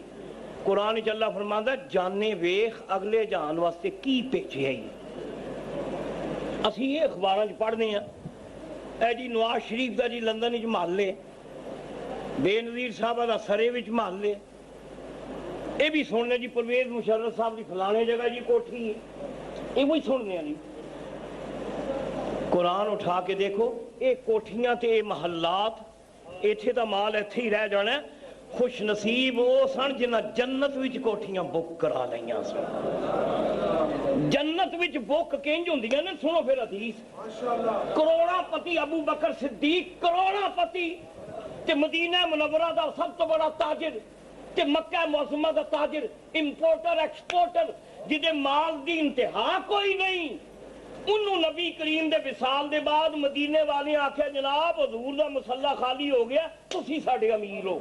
قرآن چ اللہ فرماندا جانے ویخ اگلے جہان واسطے کی بھیجیا ہی. اسی یہ اخباراں چ پڑھنے ہیں اے جی نواز شریف دا جی لندن وچ محلے, بے نظیر صاحبہ دا سرے وچ محلے, اے بھی سننے جی پرویز مشرف صاحب دی فلانے جگہ جی کوٹھی ہے, اے وہی سننے جی. قرآن اٹھا کے دیکھو اے کوٹھیاں تے اے محلات ایتھے دا مال ایتھے ہی رہ جانا ہے. خوش نصیب وہ سن جنہ جنت وچ کوٹھیاں بک کرا لیاں سن. جنت وچ بک کنج ہوندیاں نے, سنو پھر حدیث. کروڑا پتی ابو بکر صدیق, کروڑا پتی, تے مدینہ منورہ دا سب تو بڑا تاجر, تے مکہ معظمہ دا تاجر, امپورٹر ایکسپورٹر, جدے مال دی انتہا کوئی نہیں. انہوں نبی کریم دے وصال دے بعد مدینے والے آکھے جناب حضور دا مسلح خالی ہو گیا, تسی ساڈے امیر ہو.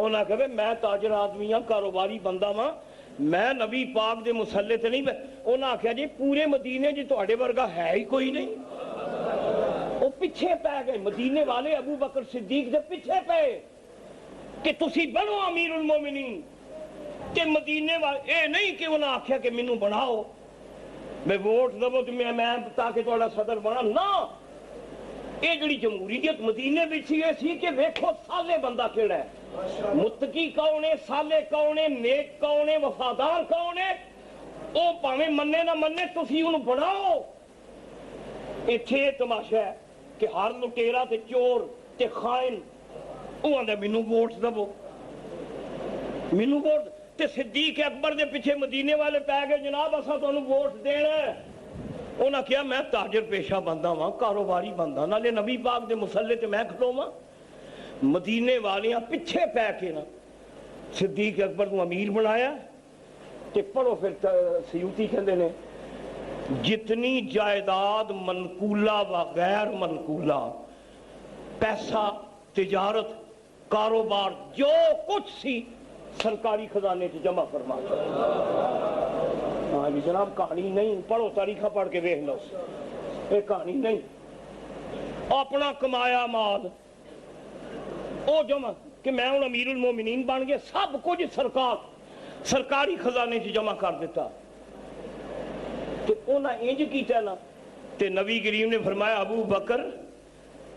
انہاں کہے میں تاجر آدمی ہاں, کاروباری بندہ ہاں, میں نبی پاک دے مسلح تے نہیں. انہاں آکھیا جی پورے مدینے جی تواڈے ورگا ہے ہی کوئی نہیں. وہ پیچھے پہ گئے مدینے والے, ابو بکر صدیق دے پیچھے پہ کہ تسی بنو امیر المومنین. تے مدینے والے اے نہیں کہ انہاں آکھیا کہ مینوں بناؤ میں ووٹ دو تو میں تاکہ تھوڑا صدر بنا نہ. یہ جڑی جمہوریت مدینے بچی ہے سی کہ ویکھو سالے بندہ کیڑا ہے, متقی کون ہے, سالے کون ہے, نیک کون ہے, وفادار کون ہے. وہ پاویں منے نہ منے تسی انہوں بناؤ. ایتھے تماشا ہے کہ ہر لٹیرا تے چور تے خائن وہ آندا مینوں ووٹ دو, مینوں ووٹ. تے صدیق اکبر دے پیچھے مدینے والے پہ گئے جناب اساں تانوں ووٹ دینا ہے. انہاں کہا میں تاجر پیشہ بندہ ہاں, کاروباری بندہ, نالے نبی پاک دے مسلح تے میں کھلوواں. مدینے والیاں پیچھے پہ کے نا صدیق اکبر کو امیر بنایا. تے پڑھو پھر سیوطی کہندے نے جتنی جائیداد منقولہ و غیر منقولہ, پیسہ, تجارت, کاروبار جو کچھ سی سرکاری خزانے سے جمع فرما. ہاں جی جناب کہانی نہیں, پڑھو تاریخہ پڑھ کے دیکھ لو, یہ کہانی نہیں. اپنا کمایا مال او جمع کہ میں ہوں امیر المومنین بن گیا, سب کچھ سرکاری خزانے سے جمع کر دیتا. تو انہاں انج کیتا نا, تے نبی کریم نے فرمایا ابو بکر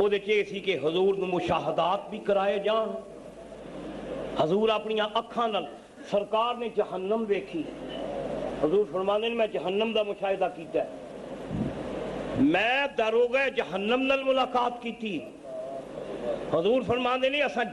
ਉਹਦੇ 'ਚ ਇਹ ਸੀ ਕਿ ਹਜ਼ੂਰ ਨੂੰ ਮੁਸ਼ਾਹਦਾਤ ਵੀ ਕਰਾਏ ਜਾਣ। ਹਜ਼ੂਰ ਆਪਣੀਆਂ ਅੱਖਾਂ ਨਾਲ ਸਰਕਾਰ ਨੇ ਜਹੰਨਮ ਵੇਖੀ। ਹਜ਼ੂਰ ਫਰਮਾਉਂਦੇ ਨੇ ਮੈਂ ਜਹੰਨਮ ਦਾ ਮੁਸ਼ਾਹਿਦਾ ਕੀਤਾ, ਮੈਂ ਦਰੋਗਾ ਜਹੰਨਮ ਨਾਲ ਮੁਲਾਕਾਤ ਕੀਤੀ। ਹਜ਼ੂਰ ਫਰਮਾਉਂਦੇ ਨੇ ਅਸਾਂ